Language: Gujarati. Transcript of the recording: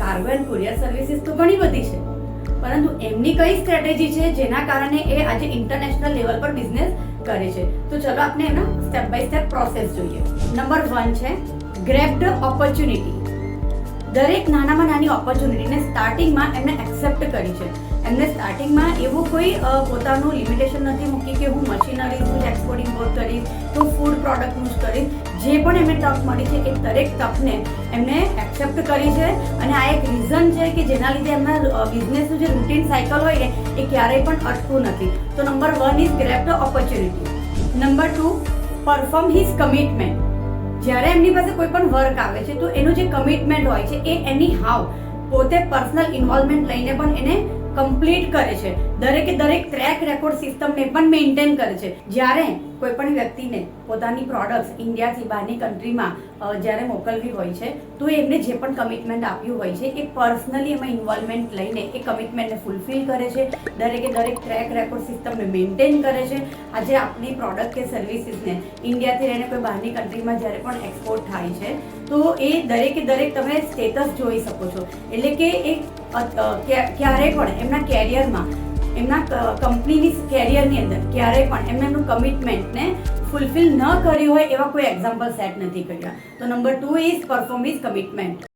કાર્ગો એન્ડ કુરિયર સર્વિસીસ તો ઘણી બધી છે, પરંતુ એમની કઈ સ્ટ્રેટેજી છે જેના કારણે એ આજે ઇન્ટરનેશનલ લેવલ પર બિઝનેસ કરે છે. તો ચલો આપણે એનો સ્ટેપ બાય સ્ટેપ પ્રોસેસ જોઈએ. નંબર 1 છે ગ્રેબ ધ ઓપોર્ચ્યુનિટી. દરેક નાનામાં નાની ઓપોર્ચ્યુનિટીને સ્ટાર્ટિંગમાં એમને એક્સેપ્ટ કરી છે. એમને સ્ટાર્ટિંગમાં એવું કોઈ પોતાનું લિમિટેશન નથી મૂકી કે હું મશીનરીઝનું જ એક્સપોર્ટ ઇમ્પોર્ટ કરીશ, હું ફૂડ પ્રોડક્ટનું જ કરીશ. જે પણ એમને તક મળી છે એ દરેક તકને એમને એક્સેપ્ટ કરી છે, અને આ એક રીઝન છે કે જેના લીધે એમના બિઝનેસનું જે રૂટીન સાયકલ હોય ને એ ક્યારેય પણ અટકતું નથી. તો number 1 is grab the opportunity. Number 2 perform his commitment. જ્યારે એમની પાસે કોઈ પણ વર્ક આવે છે તો એનું જે કમિટમેન્ટ હોય છે એ એની હાવ પોતે પર્સનલ ઇન્વોલ્વમેન્ટ લઈને પણ એને કમ્પ્લીટ કરે છે. દરેકે દરેક ટ્રેક રેકોર્ડ સિસ્ટમને પણ મેન્ટેન કરે છે. જ્યારે કોઈ પણ વ્યક્તિને પોતાની પ્રોડક્ટ્સ ઇન્ડિયાથી બહારની કન્ટ્રીમાં જ્યારે મોકલવી હોય છે તો એમને જે પણ કમિટમેન્ટ આપ્યું હોય છે એ પર્સનલી એમાં ઇન્વોલ્વમેન્ટ લઈને એ કમિટમેન્ટને ફૂલફિલ કરે છે. દરેકે દરેક ટ્રેક રેકોર્ડ સિસ્ટમને મેન્ટેન કરે છે. આજે આપણી પ્રોડક્ટ કે સર્વિસીસને ઇન્ડિયાથી લઈને કોઈ બહારની કન્ટ્રીમાં જ્યારે પણ એક્સપોર્ટ થાય છે તો એ દરેકે દરેક તમે સ્ટેટસ જોઈ શકો છો. એટલે કે એ ક્યારેય પણ એમના કેરિયરમાં, એમના કંપનીની કેરિયરની અંદર ક્યારેય પણ એમનું કમિટમેન્ટને ફૂલફિલ ન કર્યું હોય એવા કોઈ એક્ઝામ્પલ સેટ નથી કર્યા. તો number 2 is perform his commitment.